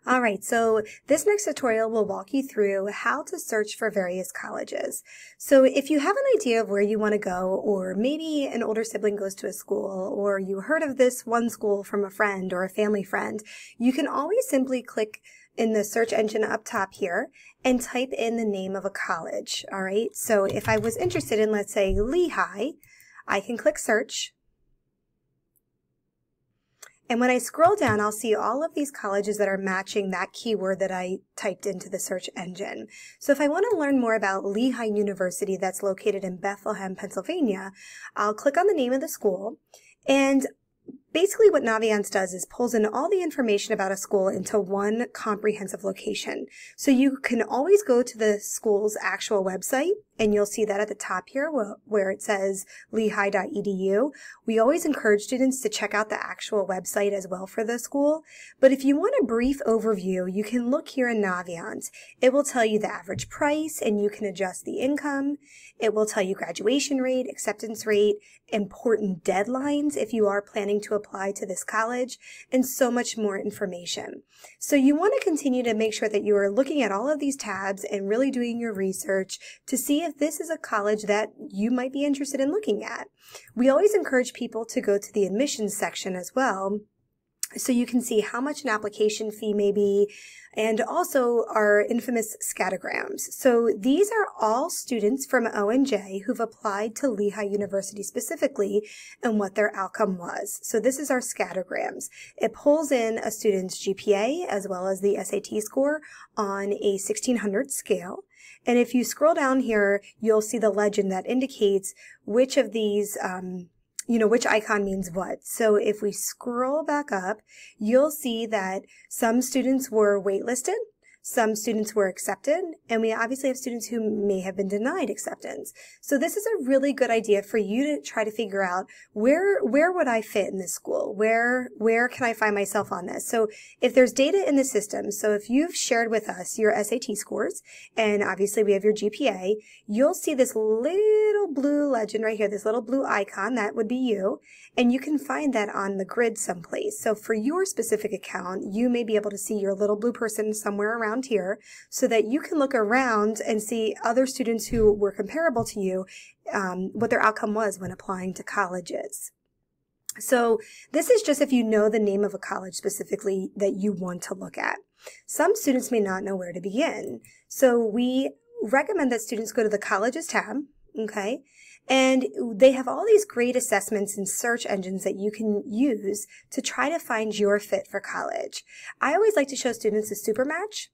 All right, so this next tutorial will walk you through how to search for various colleges. So if you have an idea of where you want to go, or maybe an older sibling goes to a school, or you heard of this one school from a friend or a family friend, you can always simply click in the search engine up top here and type in the name of a college. All right, so if I was interested in, let's say, Lehigh, I can click search. And when I scroll down, I'll see all of these colleges that are matching that keyword that I typed into the search engine. So if I want to learn more about Lehigh University that's located in Bethlehem, Pennsylvania, I'll click on the name of the school. And basically what Naviance does is pulls in all the information about a school into one comprehensive location. So you can always go to the school's actual website, and you'll see that at the top here where it says lehigh.edu. We always encourage students to check out the actual website as well for the school. But if you want a brief overview, you can look here in Naviance. It will tell you the average price, and you can adjust the income. It will tell you graduation rate, acceptance rate, important deadlines if you are planning to apply to this college, and so much more information. So you want to continue to make sure that you are looking at all of these tabs and really doing your research to see if this is a college that you might be interested in looking at. We always encourage people to go to the admissions section as well, so you can see how much an application fee may be, and also our infamous scattergrams. So these are all students from O&J who've applied to Lehigh University specifically and what their outcome was. So this is our scattergrams. It pulls in a student's GPA as well as the SAT score on a 1600 scale. And if you scroll down here, you'll see the legend that indicates which of these which icon means what. So if we scroll back up, you'll see that some students were waitlisted, some students were accepted, and we obviously have students who may have been denied acceptance. So this is a really good idea for you to try to figure out where would I fit in this school? Where can I find myself on this? So if there's data in the system, so if you've shared with us your SAT scores, and obviously we have your GPA, you'll see this little blue legend right here, this little blue icon, that would be you, and you can find that on the grid someplace. So for your specific account, you may be able to see your little blue person somewhere around here so that you can look around and see other students who were comparable to you, what their outcome was when applying to colleges. So this is just if you know the name of a college specifically that you want to look at. Some students may not know where to begin. So we recommend that students go to the colleges tab, okay? And they have all these great assessments and search engines that you can use to try to find your fit for college. I always like to show students a super match.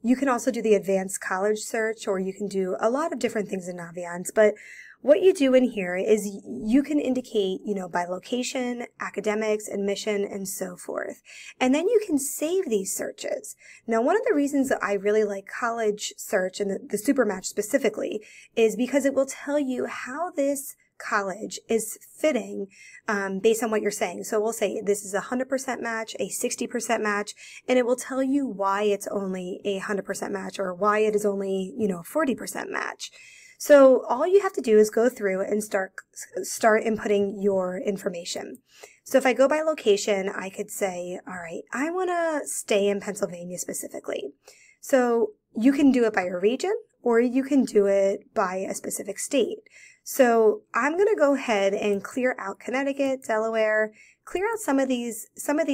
You can also do the advanced college search, or you can do a lot of different things in Naviance. But what you do in here is you can indicate, by location, academics, admission, and so forth. And then you can save these searches. Now, one of the reasons that I really like college search and the super match specifically is because it will tell you how this college is fitting based on what you're saying. So we'll say this is a 100% match, a 60% match, and it will tell you why it's only a 100% match or why it is only, 40% match. So all you have to do is go through and start inputting your information. So if I go by location, I could say, all right, I want to stay in Pennsylvania specifically. So you can do it by a region, or you can do it by a specific state. So I'm going to go ahead and clear out Connecticut, Delaware, clear out some of these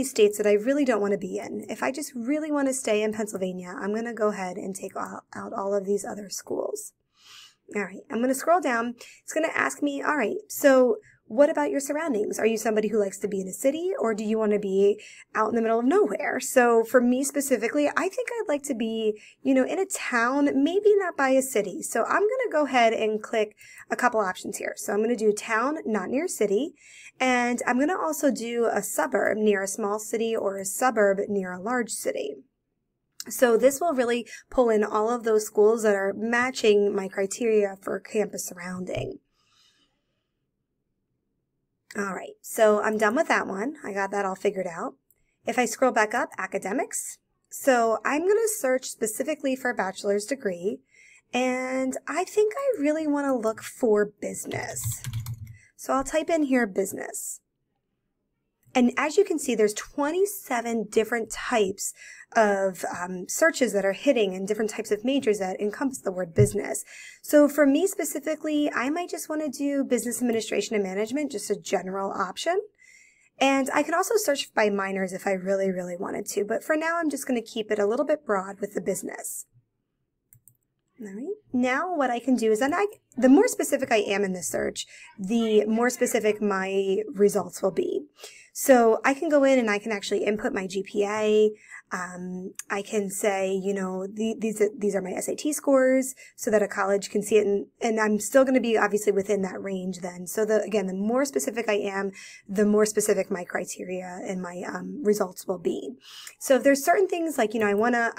states that I really don't want to be in. If I just really want to stay in Pennsylvania, I'm going to go ahead and take out all of these other schools. All right, I'm going to scroll down. It's going to ask me, all right, so what about your surroundings? Are you somebody who likes to be in a city, or do you want to be out in the middle of nowhere? So for me specifically, I think I'd like to be, in a town, maybe not by a city. So I'm going to go ahead and click a couple options here. So I'm going to do town, not near city. And I'm going to also do a suburb near a small city or a suburb near a large city. So this will really pull in all of those schools that are matching my criteria for campus surrounding. All right, so I'm done with that one. I got that all figured out. If I scroll back up, academics. So I'm going to search specifically for a bachelor's degree, and I think I really want to look for business. So I'll type in here business. And as you can see, there's 27 different types of searches that are hitting and different types of majors that encompass the word business. So for me specifically, I might just want to do business administration and management, just a general option. And I can also search by minors if I really, really wanted to. But for now, I'm just going to keep it a little bit broad with the business. All right. Now what I can do is the more specific I am in this search, the more specific my results will be. So I can go in and I can actually input my GPA. I can say, you know, these are my SAT scores so that a college can see it. And I'm still going to be obviously within that range then. So again, the more specific I am, the more specific my criteria and my results will be. So if there's certain things like, you know, I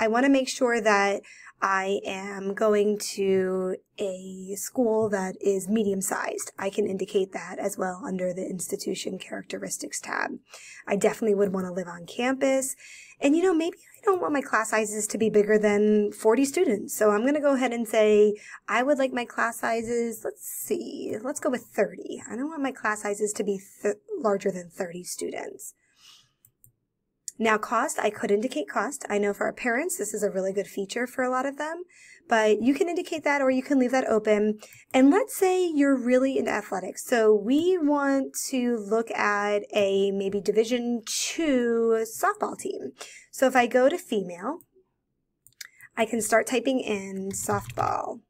want to make sure that I am going to a school that is medium-sized. I can indicate that as well under the institution characteristics tab. I definitely would want to live on campus. And, you know, maybe I don't want my class sizes to be bigger than 40 students. So I'm going to go ahead and say I would like my class sizes, let's go with 30. I don't want my class sizes to be larger than 30 students. Now cost, I could indicate cost. I know for our parents, this is a really good feature for a lot of them, but you can indicate that or you can leave that open. And let's say you're really into athletics. So we want to look at a maybe Division II softball team. So if I go to female, I can start typing in softball.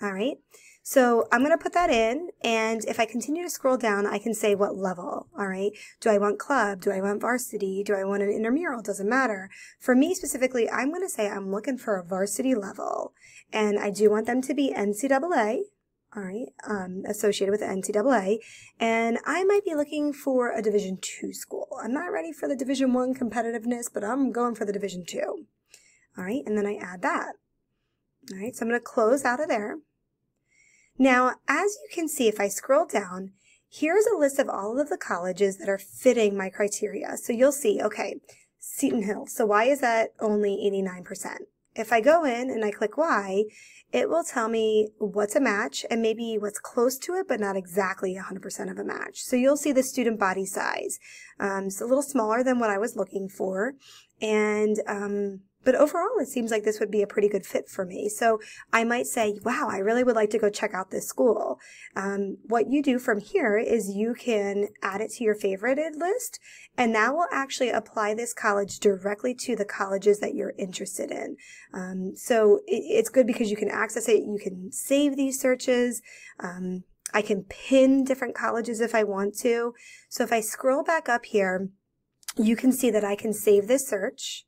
All right. So I'm going to put that in, and if I continue to scroll down, I can say what level, all right? Do I want club? Do I want varsity? Do I want an intramural? Doesn't matter. For me specifically, I'm going to say I'm looking for a varsity level, and I do want them to be NCAA, all right, associated with the NCAA, and I might be looking for a Division II school. I'm not ready for the Division I competitiveness, but I'm going for the Division II, all right? And then I add that, all right? So I'm going to close out of there. Now, as you can see, if I scroll down, here's a list of all of the colleges that are fitting my criteria. So you'll see, okay, Seton Hill. So why is that only 89%? If I go in and I click why, it will tell me what's a match and maybe what's close to it, but not exactly 100% of a match. So you'll see the student body size. It's a little smaller than what I was looking for. And but overall, it seems like this would be a pretty good fit for me. So I might say, wow, I really would like to go check out this school. What you do from here is you can add it to your favorited list, and that will actually apply this college directly to the colleges that you're interested in. So it's good because you can access it. You can save these searches. I can pin different colleges if I want to. So if I scroll back up here, you can see that I can save this search.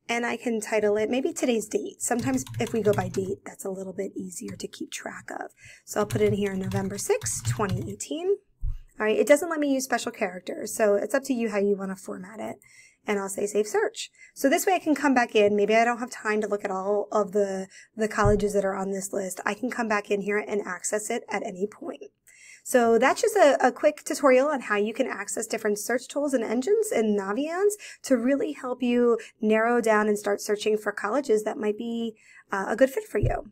And I can title it maybe today's date. Sometimes if we go by date, that's a little bit easier to keep track of. So I'll put in here November 6, 2018. All right, it doesn't let me use special characters, so it's up to you how you want to format it. And I'll say save search. So this way I can come back in. Maybe I don't have time to look at all of the colleges that are on this list. I can come back in here and access it at any point. So that's just a quick tutorial on how you can access different search tools and engines in Naviance to really help you narrow down and start searching for colleges that might be a good fit for you.